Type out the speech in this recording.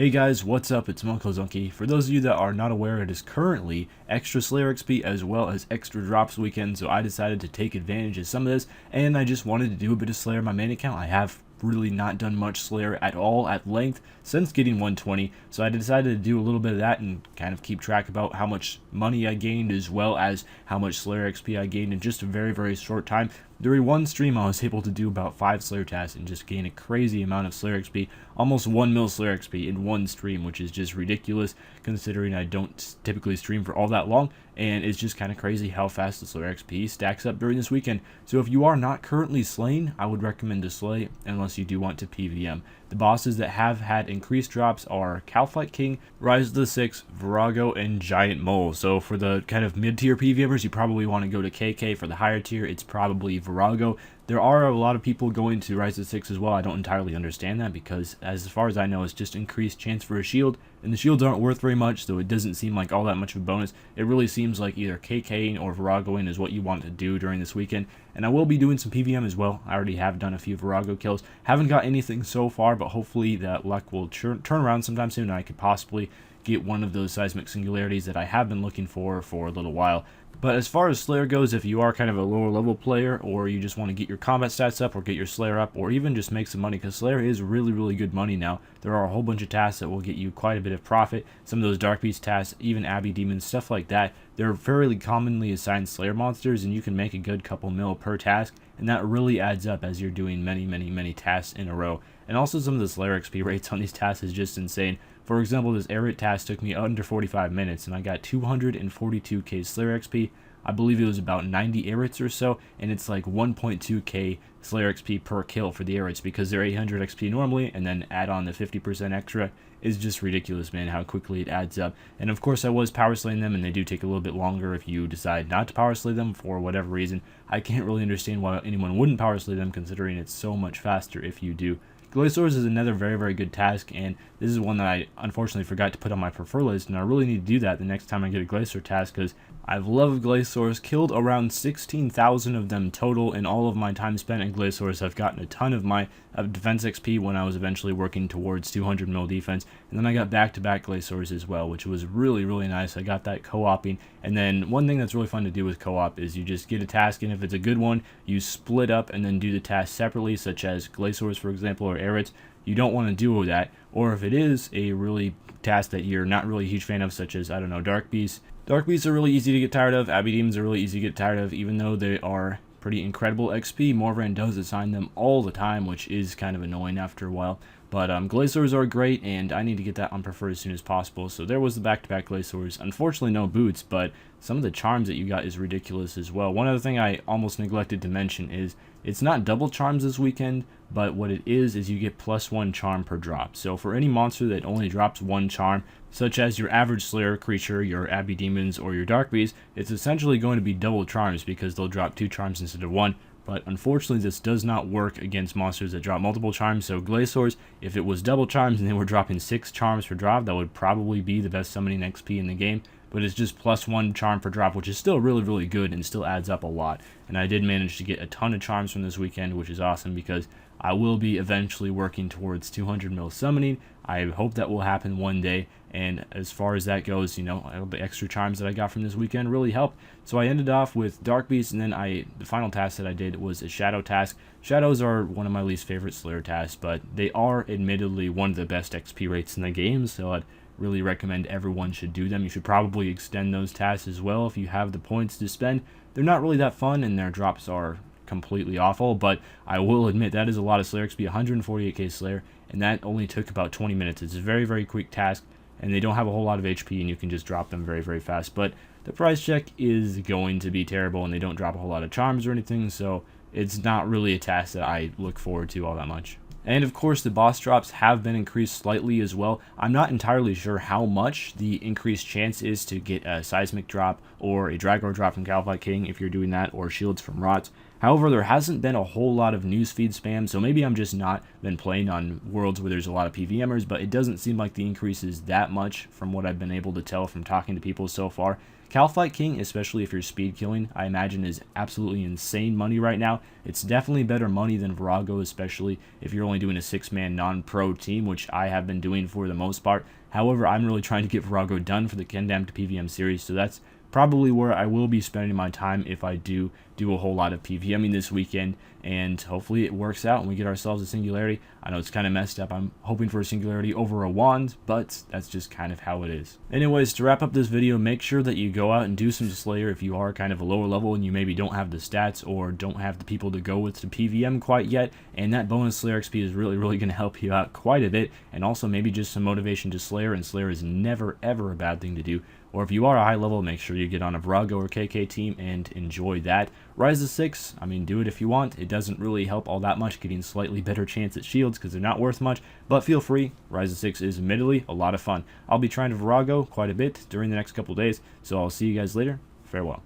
Hey guys, what's up? It's munclesonkey. For those of you that are not aware, it is currently extra Slayer XP as well as extra drops weekend, so I decided to take advantage of some of this, and I just wanted to do a bit of Slayer on my main account. I have really not done much Slayer at all at length since getting 120, so I decided to do a little bit of that and kind of keep track about how much money I gained as well as how much Slayer XP I gained in just a very short time. During one stream, I was able to do about 5 Slayer tasks and just gain a crazy amount of Slayer XP, almost 1 mil Slayer XP in one stream, which is just ridiculous considering I don't typically stream for all that long, and it's just kind of crazy how fast the Slayer XP stacks up during this weekend. So if you are not currently slaying, I would recommend to slay unless you do want to PVM. The bosses that have had increased drops are Calfight King, Rise of the Six, Virago, and Giant Mole. So for the kind of mid-tier PVMers, you probably want to go to KK. For the higher tier, it's probably Virago. There are a lot of people going to Rise of the Six as well. I don't entirely understand that because, as far as I know, it's just increased chance for a shield, and the shields aren't worth very much, so it doesn't seem like all that much of a bonus. It really seems like either KKing or Viragoing is what you want to do during this weekend, and I will be doing some PVM as well. I already have done a few Virago kills. Haven't got anything so far, but hopefully that luck will turn around sometime soon, and I could possibly get one of those seismic singularities that I have been looking for a little while. But as far as Slayer goes, if you are kind of a lower level player, or you just want to get your combat stats up, or get your Slayer up, or even just make some money, because Slayer is really good money now. There are a whole bunch of tasks that will get you quite a bit of profit. Some of those Dark Beast tasks, even Abbey Demons, stuff like that, they're fairly commonly assigned Slayer monsters, and you can make a good couple mil per task, and that really adds up as you're doing many tasks in a row. And also some of the Slayer XP rates on these tasks is just insane. For example, this Aerith task took me under 45 minutes, and I got 242k Slayer XP. I believe it was about 90 Aeriths or so, and it's like 1.2k Slayer XP per kill for the Aeriths because they're 800 XP normally, and then add on the 50% extra is just ridiculous, man, how quickly it adds up. And of course, I was power slaying them, and they do take a little bit longer if you decide not to power slay them for whatever reason. I can't really understand why anyone wouldn't power slay them, considering it's so much faster if you do. Glaciers is another very good task, and this is one that I unfortunately forgot to put on my prefer list, and I really need to do that the next time I get a Glacier task, because I've loved Glaciers, killed around 16,000 of them total in all of my time spent in Glaciers. I've gotten a ton of my defense XP when I was eventually working towards 200 mil defense, and then I got back-to-back Glaciers as well, which was really nice. I got that co-oping, and then one thing that's really fun to do with co-op is you just get a task, and if it's a good one, you split up and then do the task separately, such as Glaciers, for example, or Aeriths. You don't want to do that, or if it is a really task that you're not really a huge fan of, such as, I don't know, Dark Beasts. Dark Beasts are really easy to get tired of. Abbey Demons are really easy to get tired of, even though they are pretty incredible XP. Morvan does assign them all the time, which is kind of annoying after a while. But Glaciers are great, and I need to get that on preferred as soon as possible. So there was the back-to-back Glaciers. Unfortunately, no boots, but some of the charms that you got is ridiculous as well. One other thing I almost neglected to mention is it's not double charms this weekend, but what it is you get +1 charm per drop. So for any monster that only drops 1 charm, such as your average Slayer creature, your Abbey Demons, or your Dark Beast, it's essentially going to be double charms because they'll drop 2 charms instead of 1. But unfortunately, this does not work against monsters that drop multiple charms. So Glaciers, if it was double charms and they were dropping 6 charms per drop, that would probably be the best summoning XP in the game. But it's just +1 charm per drop, which is still really good and still adds up a lot. And I did manage to get a ton of charms from this weekend, which is awesome because I will be eventually working towards 200 mil summoning. I hope that will happen one day, and as far as that goes, you know, the extra charms that I got from this weekend really helped. So I ended off with Dark Beast, and then the final task that I did was a Shadow task. Shadows are one of my least favorite Slayer tasks, but they are admittedly one of the best XP rates in the game, so I'd really recommend everyone should do them. You should probably extend those tasks as well if you have the points to spend. They're not really that fun, and their drops are completely awful, but I will admit that is a lot of Slayer XP, 148k Slayer, and that only took about 20 minutes. It's a very quick task, and they don't have a whole lot of HP, and you can just drop them very fast. But the price check is going to be terrible, and they don't drop a whole lot of charms or anything, so it's not really a task that I look forward to all that much. And of course, the boss drops have been increased slightly as well. I'm not entirely sure how much the increased chance is to get a seismic drop or a Dragor drop from Calfight King if you're doing that, or shields from Rots. However, there hasn't been a whole lot of newsfeed spam, so maybe I'm just not been playing on worlds where there's a lot of PVMers, but it doesn't seem like the increase is that much from what I've been able to tell from talking to people so far. Calfight King, especially if you're speed killing, I imagine is absolutely insane money right now. It's definitely better money than Virago, especially if you're only doing a 6-man non-pro team, which I have been doing for the most part. However, I'm really trying to get Virago done for the Kendam to PVM series, so that's probably where I will be spending my time if I do a whole lot of PVMing this weekend, and hopefully it works out and we get ourselves a singularity. I know it's kind of messed up. I'm hoping for a singularity over a wand, but that's just kind of how it is. Anyways, to wrap up this video, make sure that you go out and do some Slayer if you are kind of a lower level and you maybe don't have the stats or don't have the people to go with to PVM quite yet, and that bonus Slayer XP is really going to help you out quite a bit, and also maybe just some motivation to Slayer, and Slayer is never ever a bad thing to do. Or if you are a high level, make sure you get on a Virago or KK team and enjoy that. Rise to 6, I mean, do it if you want. It doesn't really help all that much getting slightly better chance at shields because they're not worth much, but feel free. Rise to 6 is admittedly a lot of fun. I'll be trying to Virago quite a bit during the next couple days, so I'll see you guys later. Farewell.